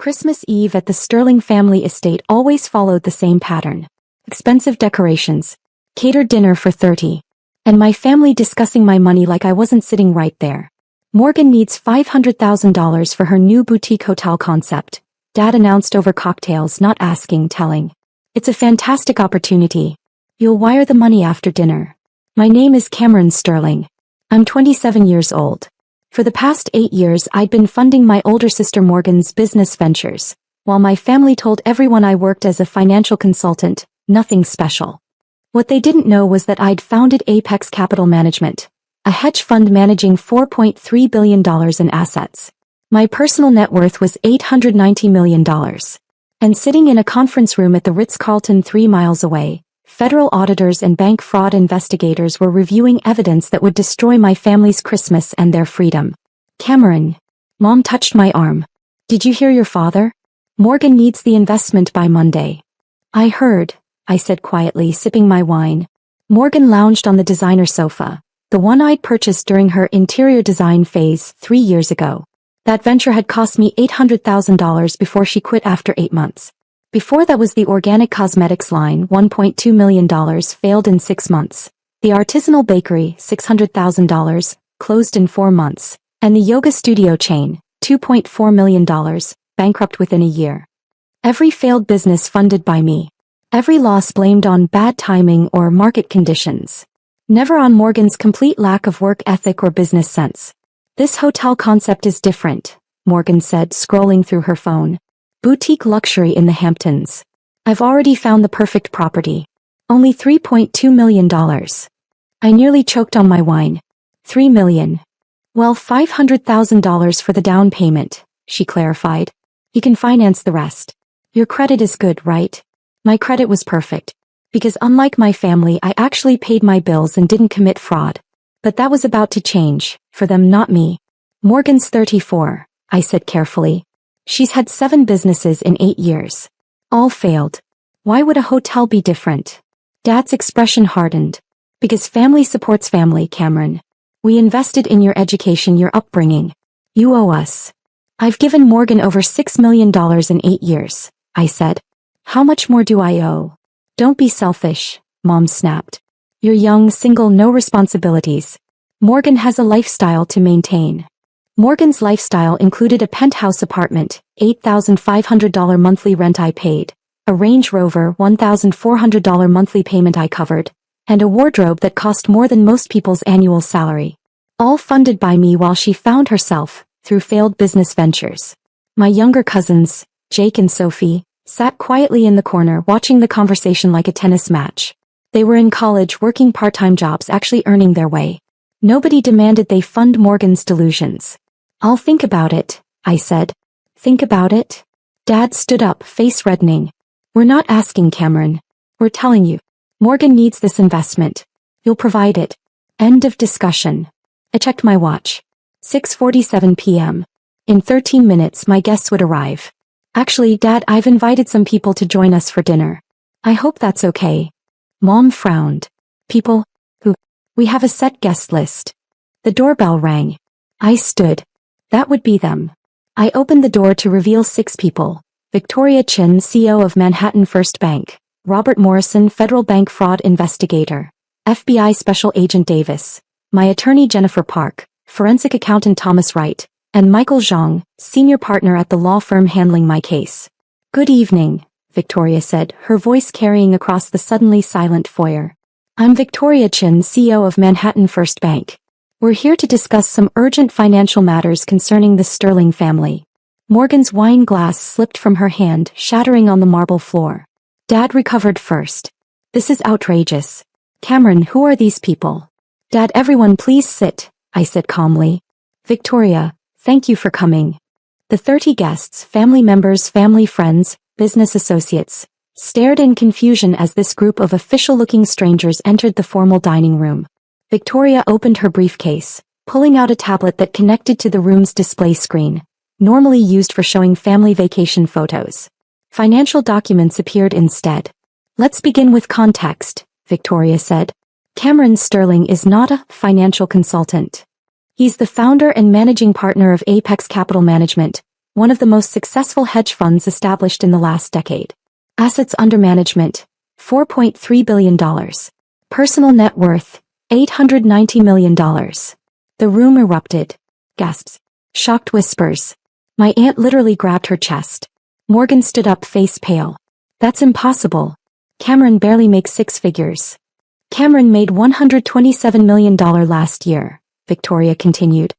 Christmas Eve at the Sterling family estate always followed the same pattern. Expensive decorations, catered dinner for 30, and my family discussing my money like I wasn't sitting right there. Morgan needs $500,000 for her new boutique hotel concept, Dad announced over cocktails, not asking, telling. It's a fantastic opportunity. You'll wire the money after dinner. My name is Cameron Sterling. I'm 27 years old. For the past 8 years I'd been funding my older sister Morgan's business ventures, while my family told everyone I worked as a financial consultant, nothing special. What they didn't know was that I'd founded Apex Capital Management, a hedge fund managing $4.3 billion in assets. My personal net worth was $890 million. And sitting in a conference room at the Ritz-Carlton 3 miles away, federal auditors and bank fraud investigators were reviewing evidence that would destroy my family's Christmas and their freedom. Cameron. Mom touched my arm. Did you hear your father? Morgan needs the investment by Monday. I heard, I said quietly, sipping my wine. Morgan lounged on the designer sofa, the one I'd purchased during her interior design phase 3 years ago. That venture had cost me $800,000 before she quit after 8 months. Before that was the organic cosmetics line, $1.2 million, failed in 6 months. The artisanal bakery, $600,000, closed in 4 months. And the yoga studio chain, $2.4 million, bankrupt within a year. Every failed business funded by me. Every loss blamed on bad timing or market conditions. Never on Morgan's complete lack of work ethic or business sense. This hotel concept is different, Morgan said, scrolling through her phone. Boutique luxury in the Hamptons. I've already found the perfect property. Only $3.2 million. I nearly choked on my wine. $3 million. Well, $500,000 for the down payment, she clarified. You can finance the rest. Your credit is good, right? My credit was perfect. Because unlike my family, I actually paid my bills and didn't commit fraud. But that was about to change, for them, not me. Morgan's 34, I said carefully. She's had 7 businesses in 8 years. All failed. Why would a hotel be different? Dad's expression hardened. Because family supports family, Cameron. We invested in your education, your upbringing. You owe us. I've given Morgan over $6 million in 8 years, I said. How much more do I owe? Don't be selfish, Mom snapped. You're young, single, no responsibilities. Morgan has a lifestyle to maintain. Morgan's lifestyle included a penthouse apartment, $8,500 monthly rent I paid, a Range Rover, $1,400 monthly payment I covered, and a wardrobe that cost more than most people's annual salary. All funded by me while she found herself, through failed business ventures. My younger cousins, Jake and Sophie, sat quietly in the corner watching the conversation like a tennis match. They were in college working part-time jobs, actually earning their way. Nobody demanded they fund Morgan's delusions. I'll think about it, I said. Think about it? Dad stood up, face reddening. We're not asking, Cameron. We're telling you. Morgan needs this investment. You'll provide it. End of discussion. I checked my watch. 6:47 p.m. In 13 minutes my guests would arrive. Actually, Dad, I've invited some people to join us for dinner. I hope that's okay. Mom frowned. People? Who? We have a set guest list. The doorbell rang. I stood. That would be them. I opened the door to reveal 6 people. Victoria Chin, CEO of Manhattan First Bank. Robert Morrison, Federal Bank Fraud Investigator. FBI Special Agent Davis. My attorney Jennifer Park. Forensic accountant Thomas Wright. And Michael Zhang, senior partner at the law firm handling my case. Good evening, Victoria said, her voice carrying across the suddenly silent foyer. I'm Victoria Chin, CEO of Manhattan First Bank. We're here to discuss some urgent financial matters concerning the Sterling family. Morgan's wine glass slipped from her hand, shattering on the marble floor. Dad recovered first. This is outrageous. Cameron, who are these people? Dad, everyone please sit, I said calmly. Victoria, thank you for coming. The 30 guests, family members, family friends, business associates, stared in confusion as this group of official-looking strangers entered the formal dining room. Victoria opened her briefcase, pulling out a tablet that connected to the room's display screen, normally used for showing family vacation photos. Financial documents appeared instead. Let's begin with context, Victoria said. Cameron Sterling is not a financial consultant. He's the founder and managing partner of Apex Capital Management, one of the most successful hedge funds established in the last decade. Assets under management, $4.3 billion. Personal net worth, $890 million. The room erupted. Gasps. Shocked whispers. My aunt literally grabbed her chest. Morgan stood up, face pale. That's impossible. Cameron barely makes six figures. Cameron made $127 million last year, Victoria continued.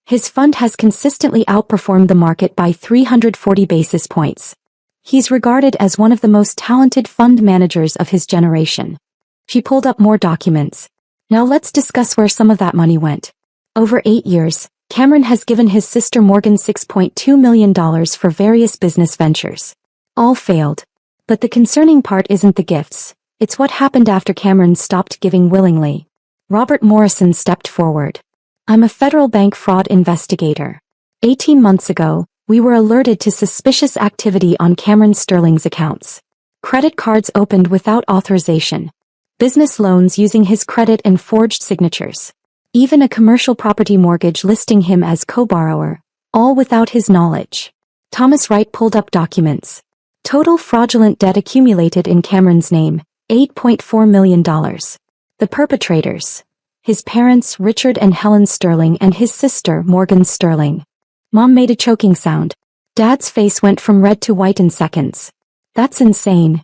His fund has consistently outperformed the market by 340 basis points. He's regarded as one of the most talented fund managers of his generation. She pulled up more documents. Now let's discuss where some of that money went. Over 8 years, Cameron has given his sister Morgan $6.2 million for various business ventures. All failed. But the concerning part isn't the gifts, it's what happened after Cameron stopped giving willingly. Robert Morrison stepped forward. I'm a federal bank fraud investigator. 18 months ago, we were alerted to suspicious activity on Cameron Sterling's accounts. Credit cards opened without authorization. Business loans using his credit and forged signatures. Even a commercial property mortgage listing him as co-borrower, all without his knowledge. Thomas Wright pulled up documents. Total fraudulent debt accumulated in Cameron's name, $8.4 million. The perpetrators. His parents, Richard and Helen Sterling, and his sister, Morgan Sterling. Mom made a choking sound. Dad's face went from red to white in seconds. That's insane.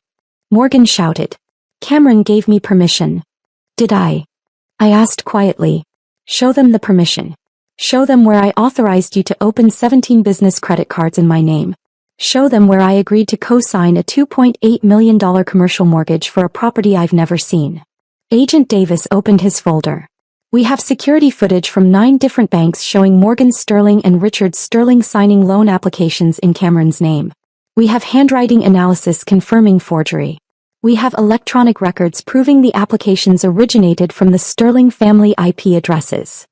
Morgan shouted. Cameron gave me permission. Did I? I asked quietly. Show them the permission. Show them where I authorized you to open 17 business credit cards in my name. Show them where I agreed to co-sign a $2.8 million commercial mortgage for a property I've never seen. Agent Davis opened his folder. We have security footage from 9 different banks showing Morgan Sterling and Richard Sterling signing loan applications in Cameron's name. We have handwriting analysis confirming forgery. We have electronic records proving the applications originated from the Sterling family IP addresses.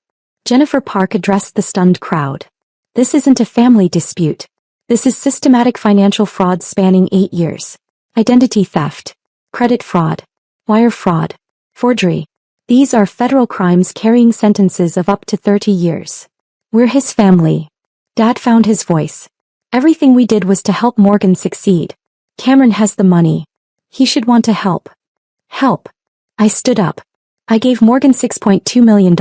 Jennifer Park addressed the stunned crowd. This isn't a family dispute. This is systematic financial fraud spanning 8 years. Identity theft, credit fraud, wire fraud, forgery. These are federal crimes carrying sentences of up to 30 years. We're his family. Dad found his voice. Everything we did was to help Morgan succeed. Cameron has the money. He should want to help. Help. I stood up. I gave Morgan $6.2 million.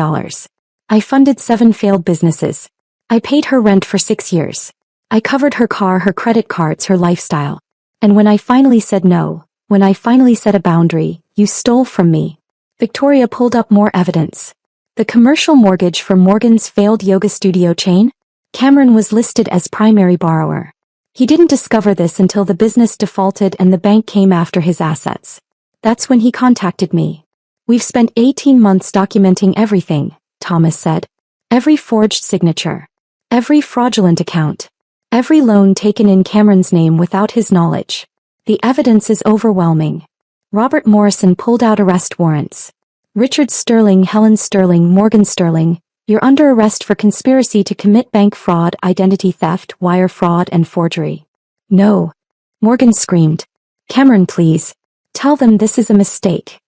I funded 7 failed businesses. I paid her rent for 6 years. I covered her car, her credit cards, her lifestyle. And when I finally said no, when I finally set a boundary, you stole from me. Victoria pulled up more evidence. The commercial mortgage for Morgan's failed yoga studio chain? Cameron was listed as primary borrower. He didn't discover this until the business defaulted and the bank came after his assets. That's when he contacted me. We've spent 18 months documenting everything, Thomas said. Every forged signature. Every fraudulent account. Every loan taken in Cameron's name without his knowledge. The evidence is overwhelming. Robert Morrison pulled out arrest warrants. Richard Sterling, Helen Sterling, Morgan Sterling, you're under arrest for conspiracy to commit bank fraud, identity theft, wire fraud, and forgery. No. Morgan screamed. Cameron, please. Tell them this is a mistake.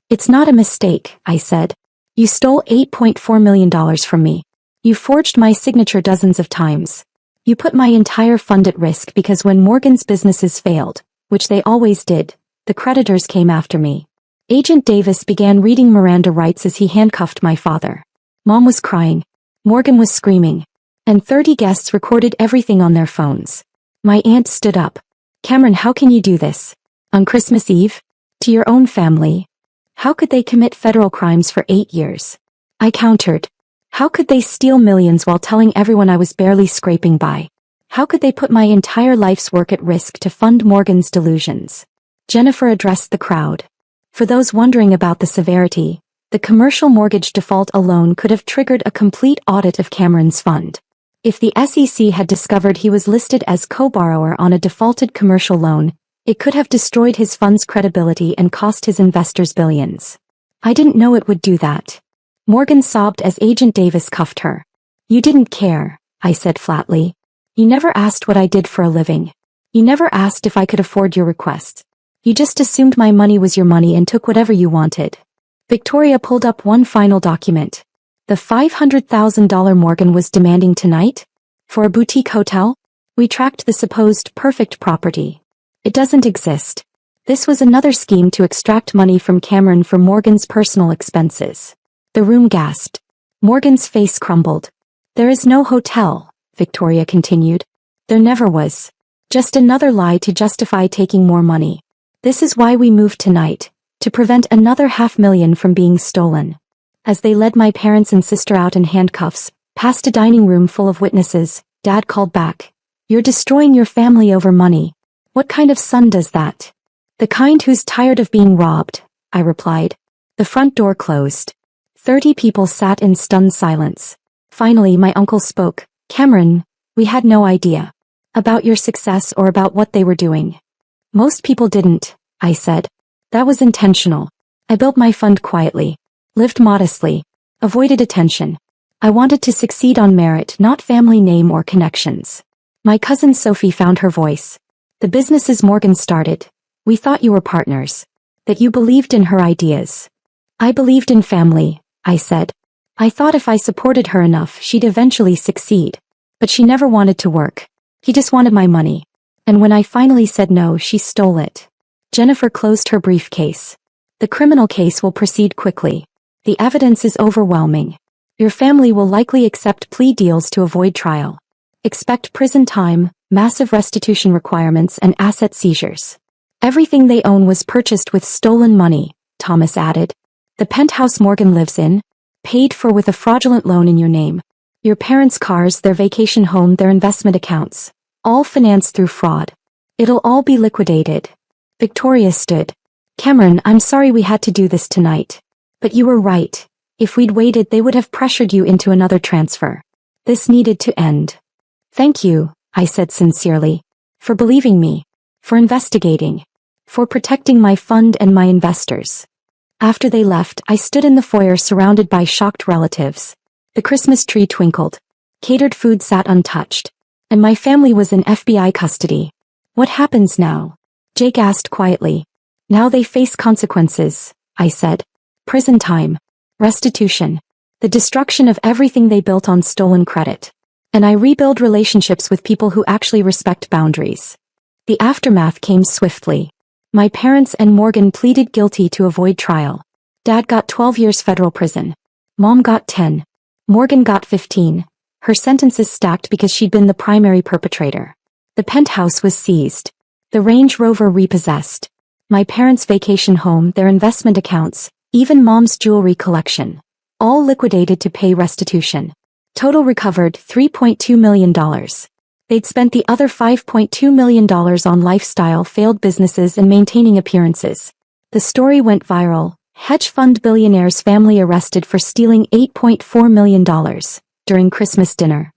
It's not a mistake, I said. You stole $8.4 million from me. You forged my signature dozens of times. You put my entire fund at risk because when Morgan's businesses failed, which they always did, the creditors came after me. Agent Davis began reading Miranda rights as he handcuffed my father. Mom was crying. Morgan was screaming. And 30 guests recorded everything on their phones. My aunt stood up. Cameron, how can you do this? On Christmas Eve? To your own family? How could they commit federal crimes for 8 years? I countered. How could they steal millions while telling everyone I was barely scraping by? How could they put my entire life's work at risk to fund Morgan's delusions? Jennifer addressed the crowd. For those wondering about the severity, the commercial mortgage default alone could have triggered a complete audit of Cameron's fund. If the SEC had discovered he was listed as co-borrower on a defaulted commercial loan, it could have destroyed his fund's credibility and cost his investors billions. I didn't know it would do that. Morgan sobbed as Agent Davis cuffed her. You didn't care, I said flatly. You never asked what I did for a living. You never asked if I could afford your requests. You just assumed my money was your money and took whatever you wanted. Victoria pulled up one final document. The $500,000 Morgan was demanding tonight? For a boutique hotel? We tracked the supposed perfect property. It doesn't exist. This was another scheme to extract money from Cameron for Morgan's personal expenses. The room gasped. Morgan's face crumbled. There is no hotel, Victoria continued. There never was. Just another lie to justify taking more money. This is why we moved tonight, to prevent another $500,000 from being stolen. As they led my parents and sister out in handcuffs, past a dining room full of witnesses, Dad called back. You're destroying your family over money. What kind of son does that? The kind who's tired of being robbed, I replied. The front door closed. 30 people sat in stunned silence. Finally, my uncle spoke. Cameron, we had no idea about your success or about what they were doing. Most people didn't, I said. That was intentional. I built my fund quietly, lived modestly, avoided attention. I wanted to succeed on merit, not family name or connections. My cousin Sophie found her voice. The businesses Morgan started. We thought you were partners. That you believed in her ideas. I believed in family, I said. I thought if I supported her enough, she'd eventually succeed. But she never wanted to work. He just wanted my money. And when I finally said no, she stole it. Jennifer closed her briefcase. The criminal case will proceed quickly. The evidence is overwhelming. Your family will likely accept plea deals to avoid trial. Expect prison time, massive restitution requirements, and asset seizures. Everything they own was purchased with stolen money, Thomas added. The penthouse Morgan lives in, paid for with a fraudulent loan in your name. Your parents' cars, their vacation home, their investment accounts, all financed through fraud. It'll all be liquidated. Victoria stood. Cameron, I'm sorry we had to do this tonight. But you were right. If we'd waited, they would have pressured you into another transfer. This needed to end. Thank you, I said sincerely, for believing me, for investigating, for protecting my fund and my investors. After they left, I stood in the foyer surrounded by shocked relatives. The Christmas tree twinkled. Catered food sat untouched. And my family was in FBI custody. What happens now? Jake asked quietly. Now they face consequences, I said. Prison time. Restitution. The destruction of everything they built on stolen credit. And I rebuild relationships with people who actually respect boundaries. The aftermath came swiftly. My parents and Morgan pleaded guilty to avoid trial. Dad got 12 years federal prison. Mom got 10. Morgan got 15. Her sentences stacked because she'd been the primary perpetrator. The penthouse was seized. The Range Rover repossessed. My parents' vacation home, their investment accounts, even Mom's jewelry collection. All liquidated to pay restitution. Total recovered $3.2 million. They'd spent the other $5.2 million on lifestyle, failed businesses, and maintaining appearances. The story went viral. Hedge fund billionaire's family arrested for stealing $8.4 million during Christmas dinner.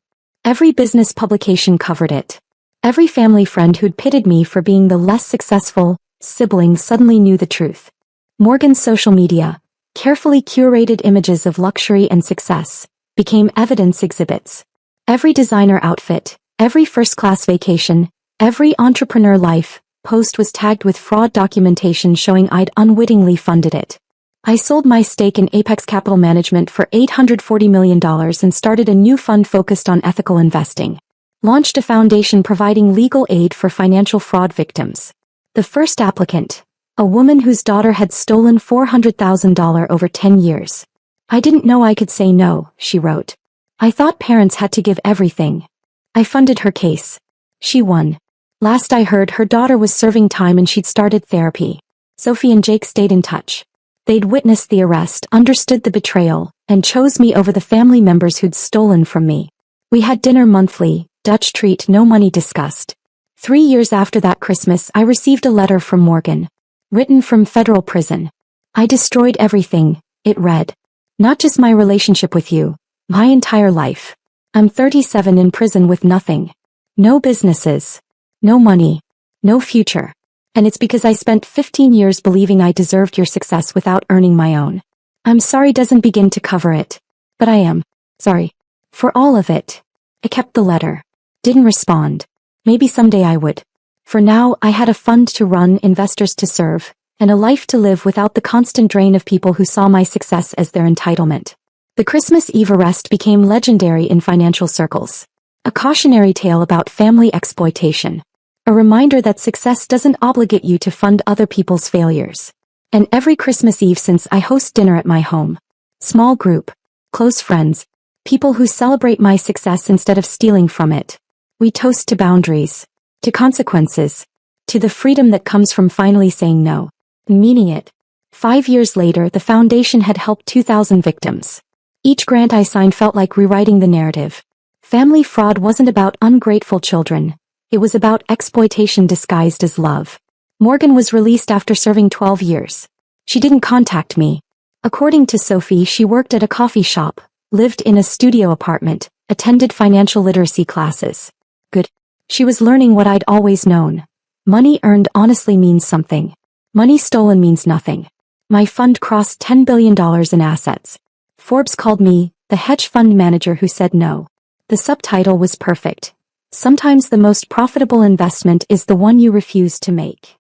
Every business publication covered it. Every family friend who'd pitted me for being the less successful sibling suddenly knew the truth. Morgan's social media, carefully curated images of luxury and success, became evidence exhibits. Every designer outfit, every first-class vacation, every entrepreneur life post was tagged with fraud documentation showing I'd unwittingly funded it. I sold my stake in Apex Capital Management for $840 million and started a new fund focused on ethical investing. Launched a foundation providing legal aid for financial fraud victims. The first applicant, a woman whose daughter had stolen $400,000 over 10 years. I didn't know I could say no, she wrote. I thought parents had to give everything. I funded her case. She won. Last I heard, her daughter was serving time and she'd started therapy. Sophie and Jake stayed in touch. They'd witnessed the arrest, understood the betrayal, and chose me over the family members who'd stolen from me. We had dinner monthly, Dutch treat, no money discussed. 3 years after that Christmas, I received a letter from Morgan. Written from federal prison. I destroyed everything, it read. Not just my relationship with you, my entire life. I'm 37 in prison with nothing. No businesses. No money. No future. And it's because I spent 15 years believing I deserved your success without earning my own. I'm sorry doesn't begin to cover it. But I am sorry. For all of it. I kept the letter. Didn't respond. Maybe someday I would. For now, I had a fund to run, investors to serve, and a life to live without the constant drain of people who saw my success as their entitlement. The Christmas Eve arrest became legendary in financial circles. A cautionary tale about family exploitation. A reminder that success doesn't obligate you to fund other people's failures. And every Christmas Eve since I host dinner at my home. Small group, close friends, people who celebrate my success instead of stealing from it. We toast to boundaries, to consequences, to the freedom that comes from finally saying no, and meaning it. 5 years later, the foundation had helped 2,000 victims. Each grant I signed felt like rewriting the narrative. Family fraud wasn't about ungrateful children. It was about exploitation disguised as love. Morgan was released after serving 12 years. She didn't contact me. According to Sophie, she worked at a coffee shop, lived in a studio apartment, attended financial literacy classes. Good. She was learning what I'd always known. Money earned honestly means something. Money stolen means nothing. My fund crossed $10 billion in assets. Forbes called me the hedge fund manager who said no. The subtitle was perfect. Sometimes the most profitable investment is the one you refuse to make.